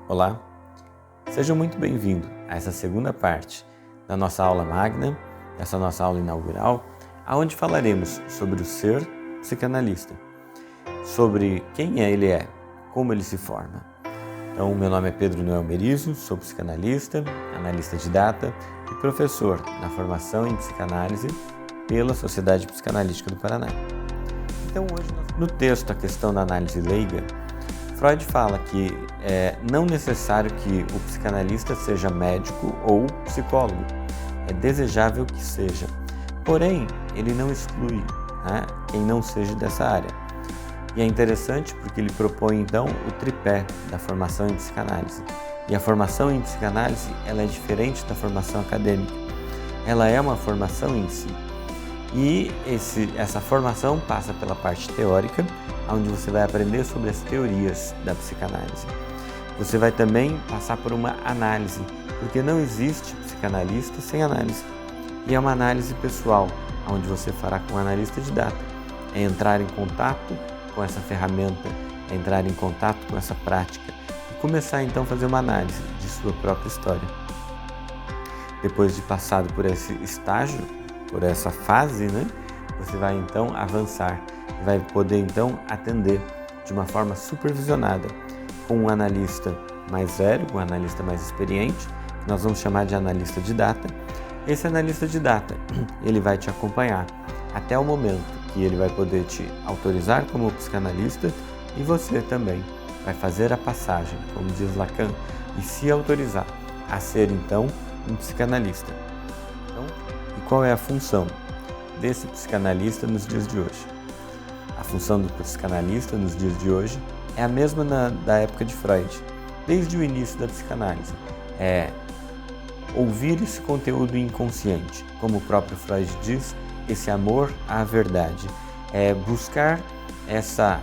Olá, sejam muito bem-vindos a essa segunda parte da nossa aula magna, essa nossa aula inaugural, onde falaremos sobre o ser psicanalista, sobre quem ele é, como ele se forma. Então, meu nome é Pedro Noel Merizo, sou psicanalista, analista de data e professor na formação em psicanálise pela Sociedade Psicanalítica do Paraná. Então, hoje, no texto A Questão da Análise Leiga, Freud fala que é não necessário que o psicanalista seja médico ou psicólogo, é desejável que seja. Porém, ele não exclui quem não seja dessa área. E é interessante porque ele propõe então o tripé da formação em psicanálise. E a formação em psicanálise ela é diferente da formação acadêmica. Ela é uma formação em si. E essa formação passa pela parte teórica, onde você vai aprender sobre as teorias da psicanálise. Você vai também passar por uma análise, porque não existe psicanalista sem análise. E é uma análise pessoal, onde você fará com um analista de data. É entrar em contato com essa ferramenta, é entrar em contato com essa prática e começar então a fazer uma análise de sua própria história. Depois de passado por esse estágio, por essa fase, você vai então avançar e vai poder então atender de uma forma supervisionada com um analista mais velho, com um analista mais experiente, que nós vamos chamar de analista de data. Esse analista de data, ele vai te acompanhar até o momento que ele vai poder te autorizar como psicanalista e você também vai fazer a passagem, como diz Lacan, e se autorizar a ser então um psicanalista. Então, e qual é a função desse psicanalista nos dias de hoje? A função do psicanalista nos dias de hoje é a mesma da época de Freud, desde o início da psicanálise. É ouvir esse conteúdo inconsciente, como o próprio Freud diz, esse amor à verdade. É buscar essa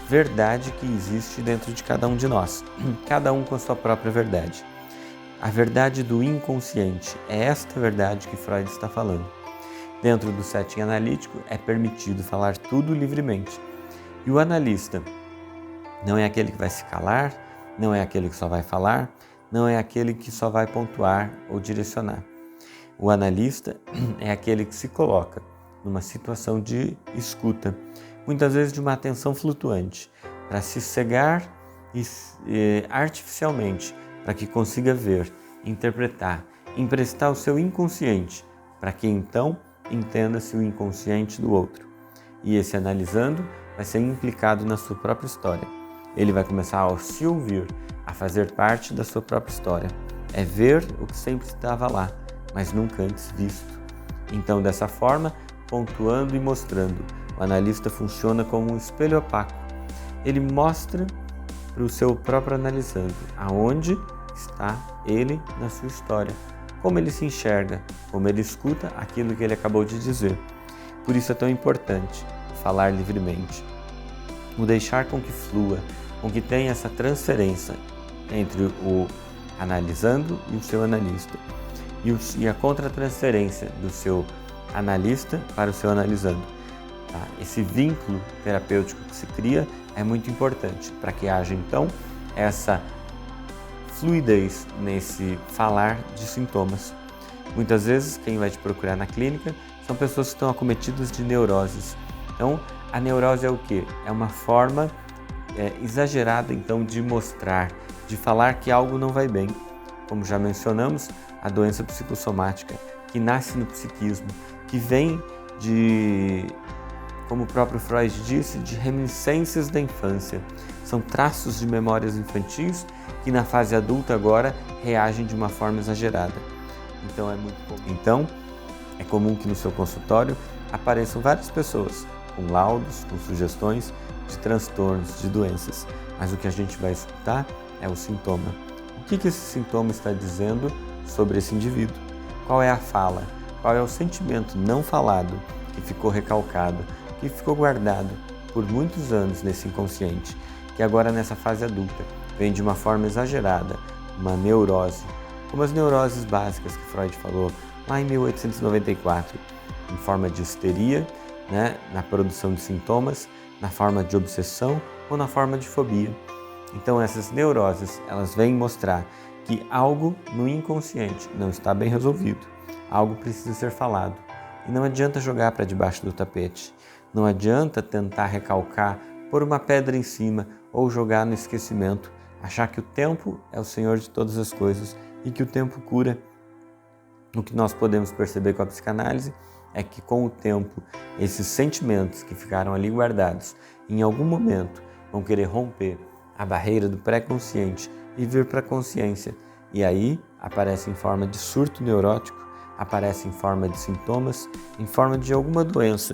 verdade que existe dentro de cada um de nós, cada um com a sua própria verdade. A verdade do inconsciente é esta verdade que Freud está falando. Dentro do setting analítico é permitido falar tudo livremente. E o analista não é aquele que vai se calar, não é aquele que só vai falar, não é aquele que só vai pontuar ou direcionar. O analista é aquele que se coloca numa situação de escuta, muitas vezes de uma atenção flutuante, para se cegar artificialmente, para que consiga ver, interpretar, emprestar o seu inconsciente, para que então entenda-se o inconsciente do outro. E esse analisando vai ser implicado na sua própria história. Ele vai começar a se ouvir, a fazer parte da sua própria história. É ver o que sempre estava lá, mas nunca antes visto. Então, dessa forma, pontuando e mostrando, o analista funciona como um espelho opaco. Ele mostra para o seu próprio analisando aonde está ele na sua história, como ele se enxerga, como ele escuta aquilo que ele acabou de dizer. Por isso é tão importante falar livremente, o deixar com que flua, com que tenha essa transferência entre o analisando e o seu analista, e a contratransferência do seu analista para o seu analisando. Esse vínculo terapêutico que se cria é muito importante para que haja então essa fluidez nesse falar de sintomas. Muitas vezes quem vai te procurar na clínica são pessoas que estão acometidas de neuroses. Então, a neurose é o quê? É uma forma exagerada então de mostrar, de falar que algo não vai bem. Como já mencionamos, a doença psicossomática que nasce no psiquismo, que vem de, como o próprio Freud disse, de reminiscências da infância. São traços de memórias infantis que na fase adulta agora reagem de uma forma exagerada. Então é comum que no seu consultório apareçam várias pessoas com laudos, com sugestões de transtornos, de doenças. Mas o que a gente vai escutar é o sintoma. O que esse sintoma está dizendo sobre esse indivíduo? Qual é a fala? Qual é o sentimento não falado que ficou recalcado, que ficou guardado por muitos anos nesse inconsciente, que agora nessa fase adulta vem de uma forma exagerada, uma neurose, como as neuroses básicas que Freud falou lá em 1894, em forma de histeria, na produção de sintomas, na forma de obsessão ou na forma de fobia. Então essas neuroses, elas vêm mostrar que algo no inconsciente não está bem resolvido, algo precisa ser falado. E não adianta jogar para debaixo do tapete, não adianta tentar recalcar, pôr uma pedra em cima ou jogar no esquecimento, achar que o tempo é o Senhor de todas as coisas e que o tempo cura. O que nós podemos perceber com a psicanálise é que com o tempo, esses sentimentos que ficaram ali guardados, em algum momento vão querer romper a barreira do pré-consciente e vir para a consciência. E aí aparece em forma de surto neurótico, aparece em forma de sintomas, em forma de alguma doença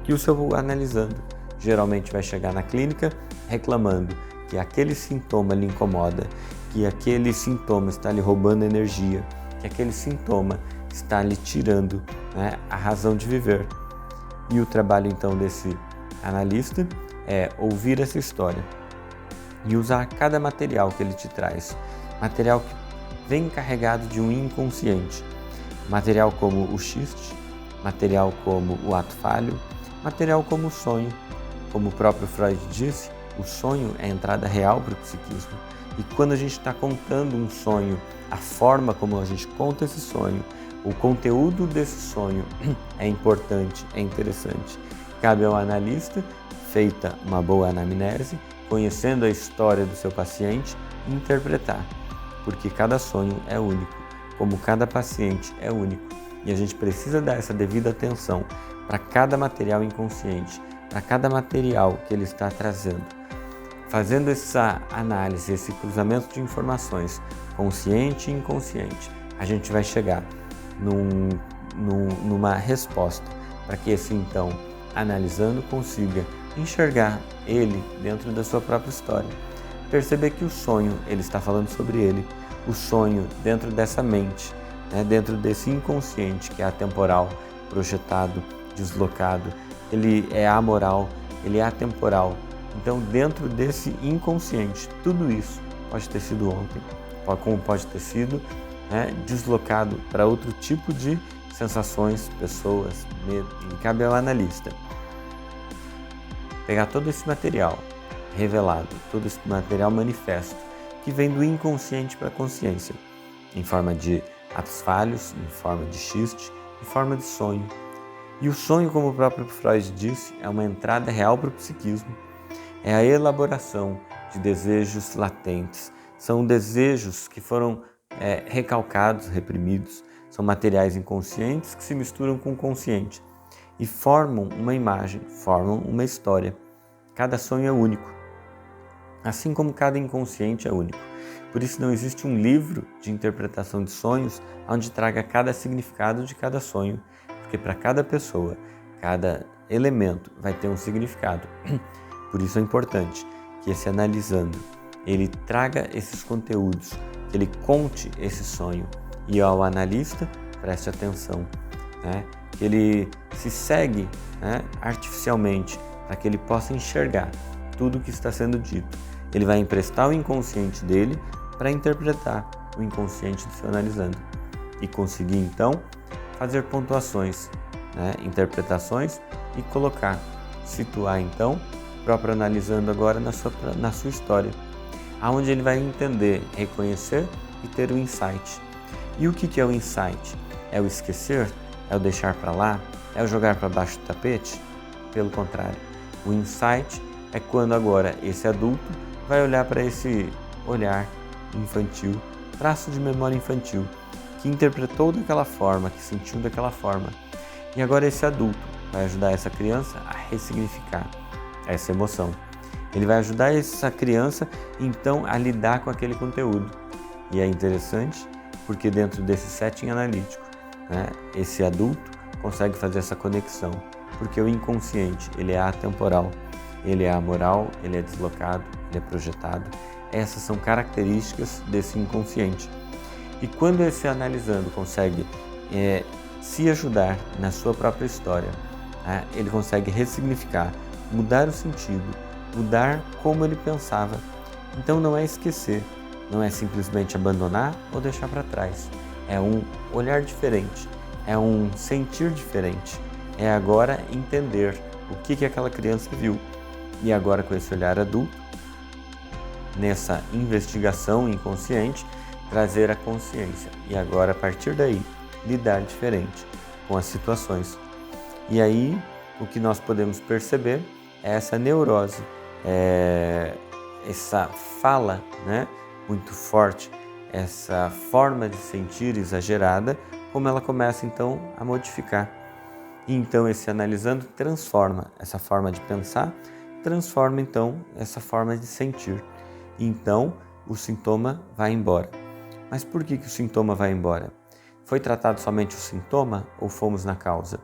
que o seu analisando geralmente vai chegar na clínica reclamando que aquele sintoma lhe incomoda, que aquele sintoma está lhe roubando energia, que aquele sintoma está lhe tirando, né, a razão de viver. E o trabalho então desse analista é ouvir essa história e usar cada material que ele te traz, material que vem carregado de um inconsciente, material como o xiste, material como o ato falho, material como o sonho. Como o próprio Freud disse, o sonho é a entrada real para o psiquismo. E quando a gente está contando um sonho, a forma como a gente conta esse sonho, o conteúdo desse sonho é importante, é interessante. Cabe ao analista, feita uma boa anamnese, conhecendo a história do seu paciente, interpretar. Porque cada sonho é único, como cada paciente é único. E a gente precisa dar essa devida atenção para cada material inconsciente, para cada material que ele está trazendo. Fazendo essa análise, esse cruzamento de informações, consciente e inconsciente, a gente vai chegar numa resposta para que esse então, analisando, consiga enxergar ele dentro da sua própria história. Perceber que o sonho, ele está falando sobre ele, o sonho dentro dessa mente, né, dentro desse inconsciente que é atemporal, projetado, deslocado, ele é amoral, ele é atemporal. Então, dentro desse inconsciente, tudo isso pode ter sido ontem, como pode ter sido, né, deslocado para outro tipo de sensações, pessoas, medo. E cabe ao analista pegar todo esse material revelado, todo esse material manifesto, que vem do inconsciente para a consciência, em forma de atos falhos, em forma de xiste, em forma de sonho. E o sonho, como o próprio Freud disse, é uma entrada real para o psiquismo. É a elaboração de desejos latentes. São desejos que foram recalcados, reprimidos. São materiais inconscientes que se misturam com o consciente e formam uma imagem, formam uma história. Cada sonho é único, assim como cada inconsciente é único. Por isso não existe um livro de interpretação de sonhos onde traga cada significado de cada sonho, porque para cada pessoa, cada elemento vai ter um significado. Por isso é importante que esse analisando, ele traga esses conteúdos, que ele conte esse sonho e ao analista preste atenção, né? Que ele se segue, né, artificialmente para que ele possa enxergar tudo o que está sendo dito. Ele vai emprestar o inconsciente dele para interpretar o inconsciente do seu analisando e conseguir então fazer pontuações, né, interpretações e colocar, situar então o próprio analisando agora na sua história, aonde ele vai entender, reconhecer e ter o insight. E o que é o insight? É o esquecer? É o deixar para lá? É o jogar para baixo do tapete? Pelo contrário, o insight é quando agora esse adulto vai olhar para esse olhar infantil, traço de memória infantil, que interpretou daquela forma, que sentiu daquela forma. E agora esse adulto vai ajudar essa criança a ressignificar essa emoção. Ele vai ajudar essa criança, então, a lidar com aquele conteúdo. E é interessante, porque dentro desse setting analítico, né, esse adulto consegue fazer essa conexão, porque o inconsciente, ele é atemporal, ele é amoral, ele é deslocado, ele é projetado. Essas são características desse inconsciente. E quando esse analisando consegue se ajudar na sua própria história, né, ele consegue ressignificar, mudar o sentido, mudar como ele pensava. Então não é esquecer, não é simplesmente abandonar ou deixar para trás. É um olhar diferente, é um sentir diferente, é agora entender o que aquela criança viu. E agora com esse olhar adulto, nessa investigação inconsciente, trazer a consciência e agora, a partir daí, lidar diferente com as situações. E aí, o que nós podemos perceber é essa neurose, essa fala, né, muito forte, essa forma de sentir exagerada, como ela começa então a modificar. E então esse analisando transforma essa forma de pensar, transforma então essa forma de sentir. E então o sintoma vai embora. Mas por que o sintoma vai embora? Foi tratado somente o sintoma ou fomos na causa?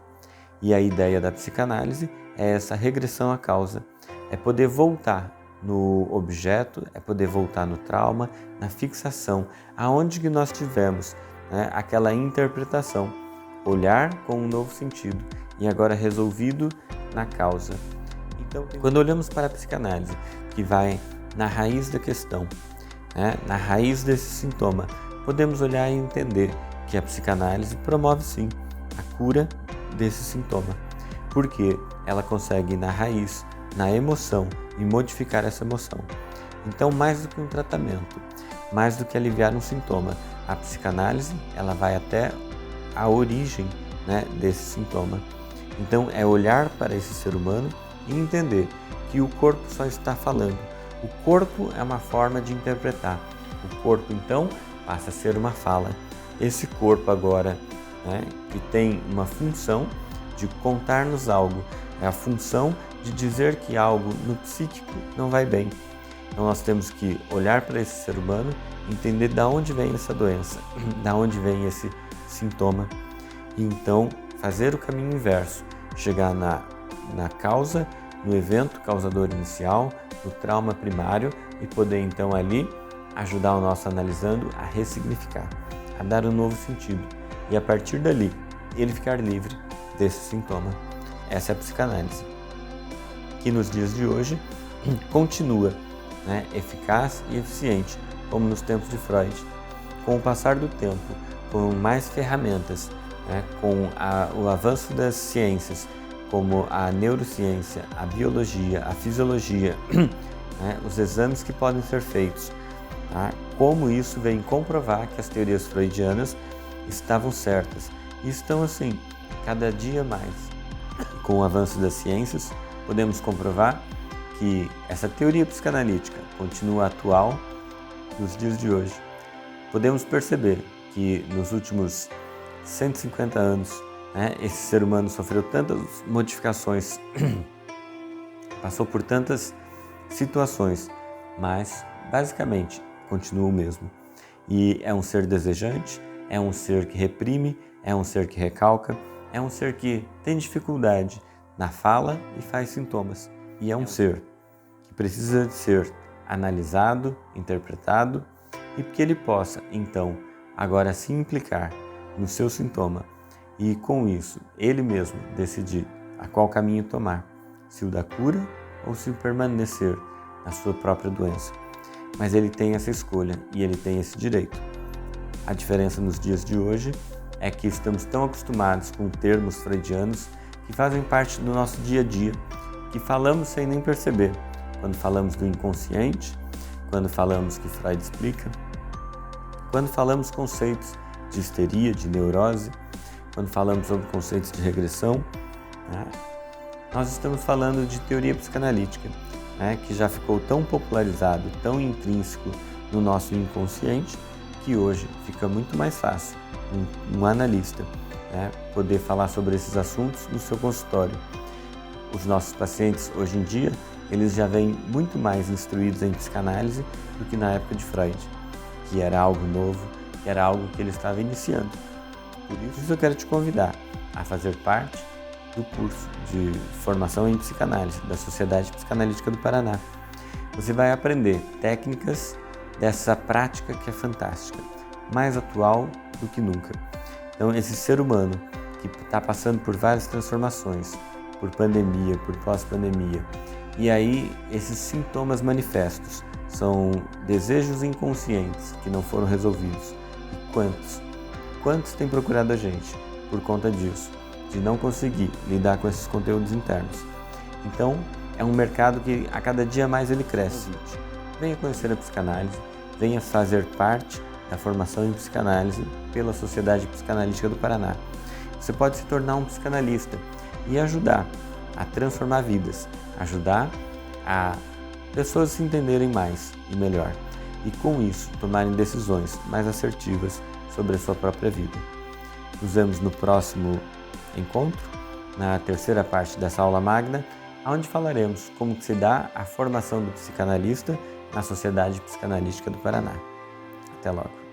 E a ideia da psicanálise é essa regressão à causa, é poder voltar no objeto, é poder voltar no trauma, na fixação, aonde que nós tivemos, né, aquela interpretação, olhar com um novo sentido e agora resolvido na causa. Então, quando olhamos para a psicanálise, que vai na raiz da questão, né, na raiz desse sintoma, podemos olhar e entender que a psicanálise promove sim a cura desse sintoma, porque ela consegue ir na raiz, na emoção e modificar essa emoção. Então, mais do que um tratamento, mais do que aliviar um sintoma, a psicanálise ela vai até a origem, né, desse sintoma. Então, é olhar para esse ser humano e entender que o corpo só está falando. O corpo é uma forma de interpretar. O corpo, então, passa a ser uma fala. Esse corpo agora, né, que tem uma função de contar-nos algo, é a função de dizer que algo no psíquico não vai bem. Então nós temos que olhar para esse ser humano, entender de onde vem essa doença, de onde vem esse sintoma, e então fazer o caminho inverso, chegar na causa, no evento causador inicial, no trauma primário, e poder então ali ajudar o nosso analisando a ressignificar, a dar um novo sentido, e a partir dali ele ficar livre desse sintoma. Essa é a psicanálise, que nos dias de hoje continua, né, eficaz e eficiente, como nos tempos de Freud. Com o passar do tempo, com mais ferramentas, né, com o avanço das ciências, como a neurociência, a biologia, a fisiologia, né, os exames que podem ser feitos, tá? Como isso vem comprovar que as teorias freudianas estavam certas e estão assim, cada dia mais. Com o avanço das ciências, podemos comprovar que essa teoria psicanalítica continua atual nos dias de hoje. Podemos perceber que nos últimos 150 anos, né, esse ser humano sofreu tantas modificações, passou por tantas situações, mas basicamente continua o mesmo. E é um ser desejante, é um ser que reprime, é um ser que recalca, é um ser que tem dificuldade na fala e faz sintomas. E é um ser que precisa de ser analisado, interpretado, e que ele possa, então, agora se implicar no seu sintoma e, com isso, ele mesmo decidir a qual caminho tomar, se o da cura ou se o permanecer na sua própria doença. Mas ele tem essa escolha e ele tem esse direito. A diferença nos dias de hoje é que estamos tão acostumados com termos freudianos que fazem parte do nosso dia a dia, que falamos sem nem perceber. Quando falamos do inconsciente, quando falamos que Freud explica, quando falamos conceitos de histeria, de neurose, quando falamos sobre conceitos de regressão, né, nós estamos falando de teoria psicanalítica, né, que já ficou tão popularizado, tão intrínseco no nosso inconsciente, que hoje fica muito mais fácil um analista, né, poder falar sobre esses assuntos no seu consultório. Os nossos pacientes hoje em dia, eles já vêm muito mais instruídos em psicanálise do que na época de Freud, que era algo novo, que era algo que ele estava iniciando. Por isso eu quero te convidar a fazer parte do curso de formação em psicanálise da Sociedade Psicanalítica do Paraná. Você vai aprender técnicas dessa prática que é fantástica, mais atual do que nunca. Então, esse ser humano que está passando por várias transformações, por pandemia, por pós-pandemia, e aí esses sintomas manifestos são desejos inconscientes que não foram resolvidos. E quantos têm procurado a gente por conta disso, de não conseguir lidar com esses conteúdos internos? Então, é um mercado que a cada dia mais ele cresce. venha conhecer a psicanálise, venha fazer parte da formação em psicanálise pela Sociedade Psicanalítica do Paraná. Você pode se tornar um psicanalista e ajudar a transformar vidas, ajudar a pessoas se entenderem mais e melhor e com isso tomarem decisões mais assertivas sobre a sua própria vida. Nos vemos no próximo encontro, na terceira parte dessa aula magna, onde falaremos como que se dá a formação do psicanalista na Sociedade Psicanalística do Paraná. Até logo!